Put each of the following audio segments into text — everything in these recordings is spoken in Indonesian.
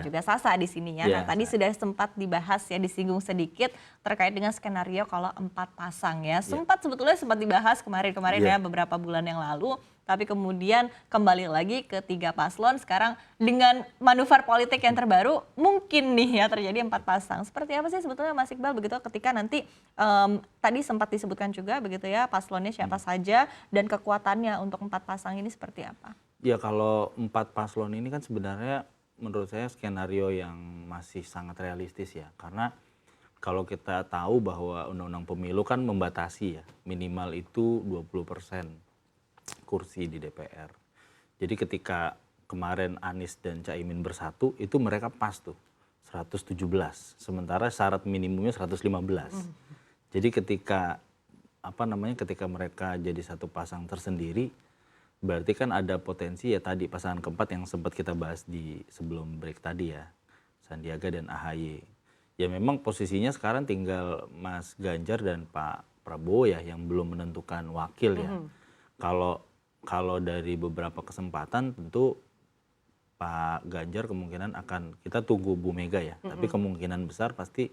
juga Sasa di sini ya. Nah, tadi sudah sempat dibahas ya, disinggung sedikit terkait dengan skenario kalau 4 pasang ya. Sempat dibahas kemarin-kemarin ya, beberapa bulan yang lalu. Tapi kemudian kembali lagi ke 3 paslon. Sekarang dengan manuver politik yang terbaru mungkin nih ya terjadi 4 pasang. Seperti apa sih sebetulnya Mas Iqbal begitu ketika nanti tadi sempat disebutkan juga begitu ya paslonnya siapa saja dan kekuatannya untuk 4 pasang ini seperti apa? Ya kalau 4 paslon ini kan sebenarnya menurut saya skenario yang masih sangat realistis ya. Karena kalau kita tahu bahwa undang-undang pemilu kan membatasi ya minimal itu 20% kursi di DPR. Jadi ketika kemarin Anies dan Caimin bersatu itu mereka pas tuh 117. Sementara syarat minimumnya 115. Jadi ketika ketika mereka jadi satu pasang tersendiri berarti kan ada potensi ya tadi pasangan keempat yang sempat kita bahas di sebelum break tadi ya. Sandiaga dan AHY. Ya memang posisinya sekarang tinggal Mas Ganjar dan Pak Prabowo ya yang belum menentukan wakil ya. Kalau dari beberapa kesempatan tentu Pak Ganjar kemungkinan akan kita tunggu Bu Mega ya. Tapi kemungkinan besar pasti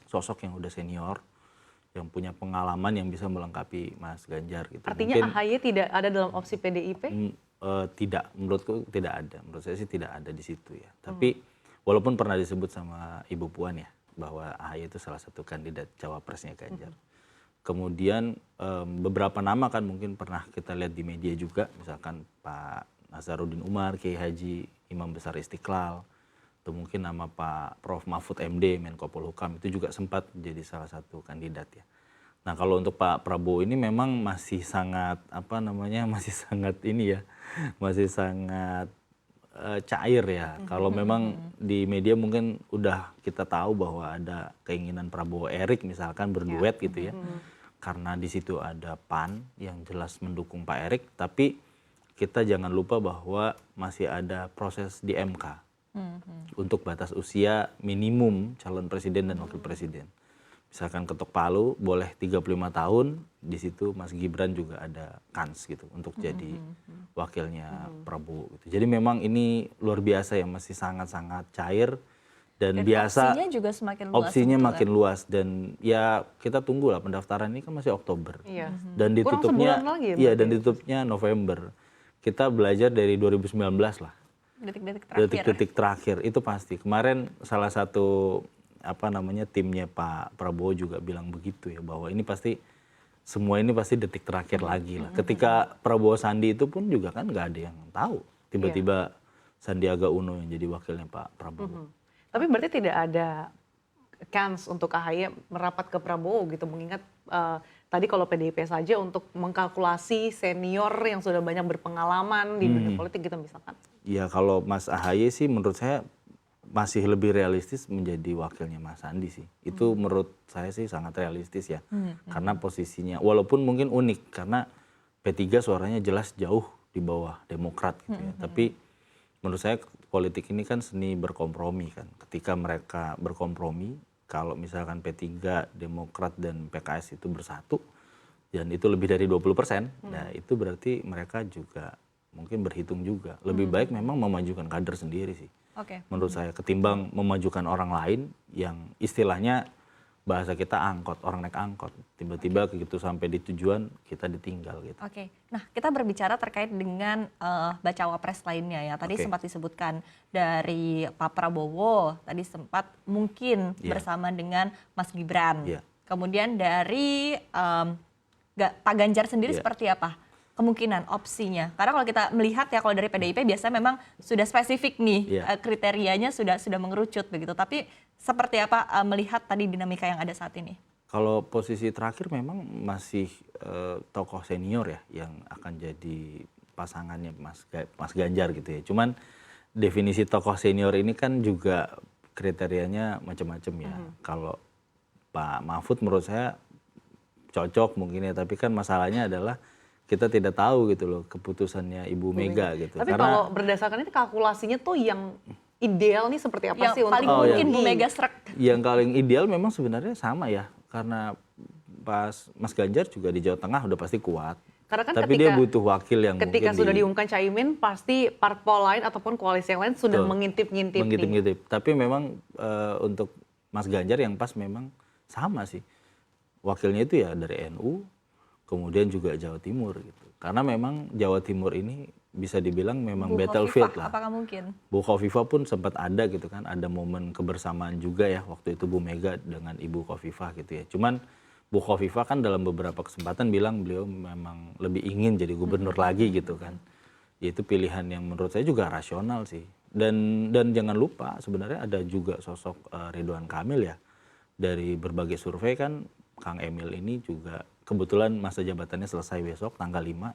sosok yang udah senior, yang punya pengalaman yang bisa melengkapi Mas Ganjar gitu. Artinya mungkin, AHY tidak ada dalam opsi PDIP? Tidak, menurutku tidak ada. Menurut saya sih tidak ada di situ ya. Tapi walaupun pernah disebut sama Ibu Puan ya bahwa AHY itu salah satu kandidat cawapresnya Ganjar. Kemudian beberapa nama kan mungkin pernah kita lihat di media juga, misalkan Pak Nazaruddin Umar, Kiai Haji Imam Besar Istiqlal, atau mungkin nama Pak Prof. Mahfud MD, Menko Polhukam, itu juga sempat jadi salah satu kandidat ya. Nah kalau untuk Pak Prabowo ini memang masih sangat masih sangat cair ya. Kalau memang di media mungkin udah kita tahu bahwa ada keinginan Prabowo Erik misalkan berduet gitu ya. Karena di situ ada PAN yang jelas mendukung Pak Erik, tapi kita jangan lupa bahwa masih ada proses di MK untuk batas usia minimum calon presiden dan wakil presiden. Misalkan ketok palu boleh 35 tahun, di situ Mas Gibran juga ada kans gitu untuk jadi wakilnya Prabowo gitu. Jadi memang ini luar biasa ya, masih sangat-sangat cair dan biasa opsinya juga semakin luas. Opsinya makin luas dan ya kita tunggu lah, pendaftaran ini kan masih Oktober. Dan ditutupnya dan ditutupnya November. Kita belajar dari 2019 lah. Detik-detik terakhir itu pasti. Kemarin salah satu timnya Pak Prabowo juga bilang begitu ya, bahwa ini pasti semua ini pasti detik terakhir lagi lah. Ketika Prabowo Sandi itu pun juga kan nggak ada yang tahu. Tiba-tiba Sandiaga Uno yang jadi wakilnya Pak Prabowo. Tapi berarti tidak ada kans untuk AHY merapat ke Prabowo gitu, mengingat tadi kalau PDIP saja untuk mengkalkulasi senior yang sudah banyak berpengalaman di dunia politik gitu misalkan. Ya kalau Mas AHY sih menurut saya masih lebih realistis menjadi wakilnya Mas Sandi sih. Itu menurut saya sih sangat realistis ya. Karena posisinya walaupun mungkin unik karena P3 suaranya jelas jauh di bawah Demokrat gitu ya. Tapi menurut saya politik ini kan seni berkompromi kan. Ketika mereka berkompromi, kalau misalkan P3, Demokrat dan PKS itu bersatu dan itu lebih dari 20%, nah itu berarti mereka juga mungkin berhitung juga. Lebih baik memang memajukan kader sendiri sih. Menurut saya ketimbang memajukan orang lain yang istilahnya bahasa kita angkot, orang naik angkot, tiba-tiba begitu sampai di tujuan kita ditinggal gitu. Nah kita berbicara terkait dengan bacawa pres lainnya ya. Tadi sempat disebutkan dari Pak Prabowo, tadi sempat mungkin bersama dengan Mas Gibran. Kemudian dari Pak Ganjar sendiri seperti apa kemungkinan opsinya? Karena kalau kita melihat ya kalau dari PDIP biasanya memang sudah spesifik nih kriterianya sudah mengerucut begitu. Tapi seperti apa melihat tadi dinamika yang ada saat ini? Kalau posisi terakhir memang masih tokoh senior ya yang akan jadi pasangannya Mas Ganjar gitu ya. Cuman definisi tokoh senior ini kan juga kriterianya macam-macam ya. Kalau Pak Mahfud menurut saya cocok mungkin ya, tapi kan masalahnya adalah kita tidak tahu gitu loh keputusannya Ibu Mega gitu. Tapi kalau berdasarkan ini kalkulasinya tuh yang ideal nih seperti apa yang sih paling untuk mungkin Bu Mega serak? Yang paling ideal memang sebenarnya sama ya, karena Mas Ganjar juga di Jawa Tengah udah pasti kuat. Karena kan Tapi dia butuh wakil yang ketika mungkin sudah diumumkan Caimin, pasti parpol lain ataupun koalisi yang lain sudah Betul. mengintip-ngintip nih. mengintip-ngintip. Tapi memang untuk Mas Ganjar yang pas memang sama sih. Wakilnya itu ya dari NU, kemudian juga Jawa Timur gitu. Karena memang Jawa Timur ini bisa dibilang memang Bu battlefield Khofifah, lah. apakah mungkin? Bu Khofifah pun sempat ada gitu kan, ada momen kebersamaan juga ya waktu itu Bu Mega dengan Ibu Khofifah gitu ya. Cuman Bu Khofifah kan dalam beberapa kesempatan bilang beliau memang lebih ingin jadi gubernur lagi gitu kan. Itu pilihan yang menurut saya juga rasional sih. Dan jangan lupa sebenarnya ada juga sosok Ridwan Kamil ya. Dari berbagai survei kan Kang Emil ini juga kebetulan masa jabatannya selesai besok tanggal 5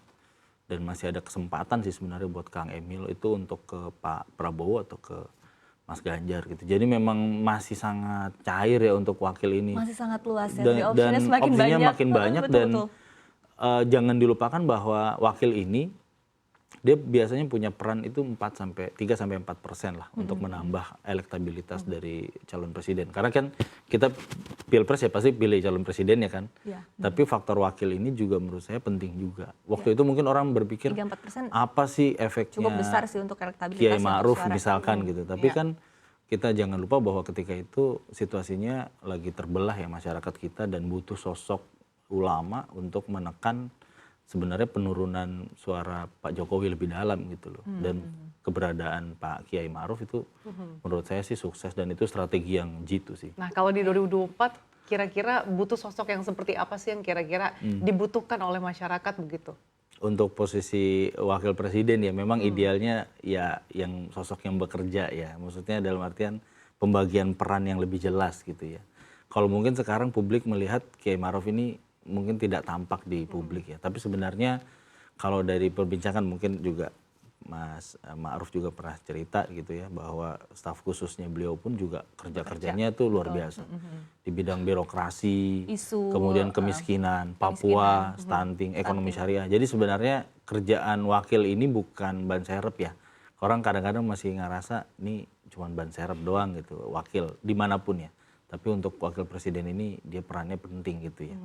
dan masih ada kesempatan sih sebenarnya buat Kang Emil itu untuk ke Pak Prabowo atau ke Mas Ganjar gitu. Jadi memang masih sangat cair ya untuk wakil ini. Masih sangat luas ya, Dan, jadi opsinya semakin opsinya banyak. makin banyak Betul, dan betul. Jangan dilupakan bahwa wakil ini dia biasanya punya peran itu 3-4% lah untuk menambah elektabilitas dari calon presiden. Karena kan kita pilpres ya pasti pilih calon presiden ya kan. Ya. Tapi faktor wakil ini juga menurut saya penting juga. Waktu itu mungkin orang berpikir 3-4% apa sih efeknya cukup besar sih untuk elektabilitas Kiai untuk Ma'ruf suara. misalkan gitu. Tapi kan kita jangan lupa bahwa ketika itu situasinya lagi terbelah ya masyarakat kita dan butuh sosok ulama untuk menekan sebenarnya penurunan suara Pak Jokowi lebih dalam gitu loh. Dan keberadaan Pak Kiai Ma'ruf itu menurut saya sih sukses dan itu strategi yang jitu sih. Nah, kalau di 2024 kira-kira butuh sosok yang seperti apa sih yang kira-kira dibutuhkan oleh masyarakat begitu? Untuk posisi wakil presiden ya memang idealnya ya yang sosok yang bekerja ya. Maksudnya dalam artian pembagian peran yang lebih jelas gitu ya. Kalau mungkin sekarang publik melihat Kiai Ma'ruf ini mungkin tidak tampak di publik ya. Tapi sebenarnya kalau dari perbincangan mungkin juga Mas Ma'ruf juga pernah cerita gitu ya bahwa staf khususnya beliau pun juga kerja-kerjanya tuh luar biasa. Di bidang birokrasi, Isu, kemudian kemiskinan, Papua, stunting, ekonomi syariah. Jadi sebenarnya kerjaan wakil ini bukan ban serep ya. Orang kadang-kadang masih ngerasa ini cuma ban serep doang gitu, wakil dimanapun ya. Tapi untuk wakil presiden ini dia perannya penting gitu ya.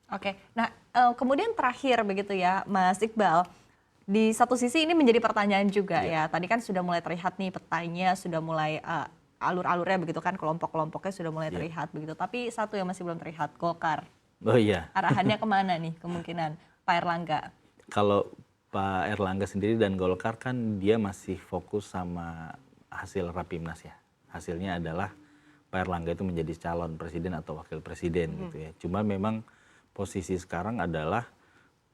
Oke, nah kemudian terakhir begitu ya Mas Iqbal, di satu sisi ini menjadi pertanyaan juga ya, tadi kan sudah mulai terlihat nih petanya, sudah mulai alur-alurnya begitu kan, kelompok-kelompoknya sudah mulai terlihat begitu, tapi satu yang masih belum terlihat, Golkar. Oh iya. Arahannya kemana nih kemungkinan Pak Erlangga? Kalau Pak Erlangga sendiri dan Golkar kan dia masih fokus sama hasil Rapimnas ya. Hasilnya adalah Pak Erlangga itu menjadi calon presiden atau wakil presiden gitu ya. Cuma memang posisi sekarang adalah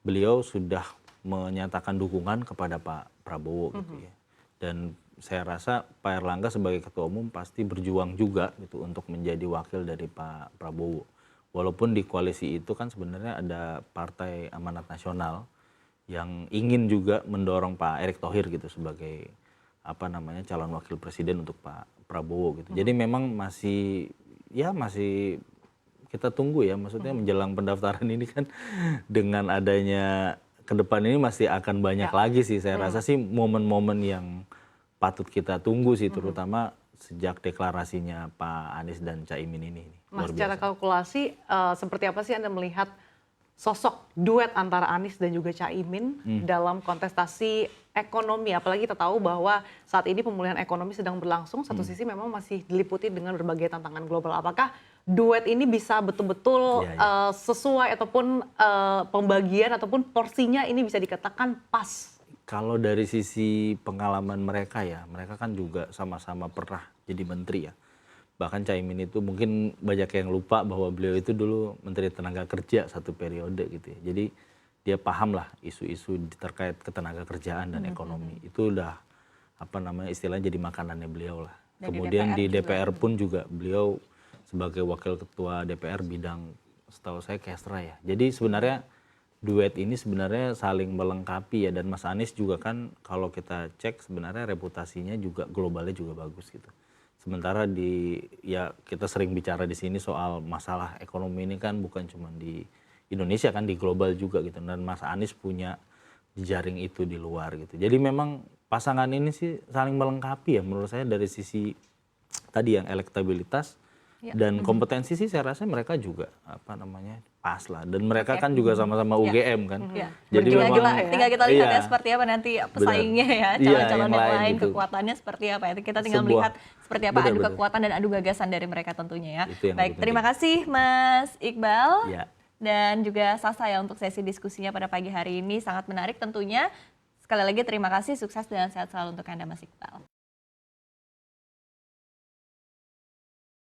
beliau sudah menyatakan dukungan kepada Pak Prabowo gitu ya. Dan saya rasa Pak Erlangga sebagai ketua umum pasti berjuang juga gitu untuk menjadi wakil dari Pak Prabowo. Walaupun di koalisi itu kan sebenarnya ada Partai Amanat Nasional yang ingin juga mendorong Pak Erick Thohir gitu sebagai calon wakil presiden untuk Pak Prabowo gitu. Jadi memang masih kita tunggu ya, maksudnya menjelang pendaftaran ini kan dengan adanya ke depan ini masih akan banyak lagi sih. Saya rasa sih momen-momen yang patut kita tunggu sih, terutama sejak deklarasinya Pak Anies dan Caimin ini. Mas, secara kalkulasi seperti apa sih Anda melihat sosok duet antara Anies dan juga Caimin dalam kontestasi ekonomi? Apalagi kita tahu bahwa saat ini pemulihan ekonomi sedang berlangsung, satu sisi memang masih diliputi dengan berbagai tantangan global. Apakah duet ini bisa betul-betul sesuai ataupun pembagian ataupun porsinya ini bisa dikatakan pas? Kalau dari sisi pengalaman mereka ya, mereka kan juga sama-sama pernah jadi menteri ya. Bahkan Caimin itu mungkin banyak yang lupa bahwa beliau itu dulu Menteri Tenaga Kerja satu periode gitu ya. Jadi dia paham lah isu-isu terkait ketenaga kerjaan dan ekonomi. Itu udah istilahnya jadi makanannya beliau lah. Dan kemudian di DPR juga. pun juga beliau sebagai wakil ketua DPR bidang setahu saya Kestra ya. Jadi sebenarnya duet ini sebenarnya saling melengkapi ya, dan Mas Anies juga kan kalau kita cek sebenarnya reputasinya juga globalnya juga bagus gitu. Sementara kita sering bicara di sini soal masalah ekonomi ini kan bukan cuma di Indonesia kan, di global juga gitu. Dan Mas Anies punya jejaring itu di luar gitu. Jadi memang pasangan ini sih saling melengkapi ya menurut saya dari sisi tadi yang elektabilitas Dan kompetensi sih saya rasa mereka juga pas lah. Dan mereka kan juga sama-sama UGM kan. Jadi tinggal kita lihat ya seperti apa nanti pesaingnya ya, calon-calon yang lain gitu. Kekuatannya seperti apa ya. Kita tinggal melihat seperti apa adu kekuatan dan adu gagasan dari mereka tentunya ya. Baik, terima kasih Mas Iqbal dan juga Sasa ya untuk sesi diskusinya pada pagi hari ini, sangat menarik tentunya. Sekali lagi terima kasih, sukses dan sehat selalu untuk Anda Mas Iqbal.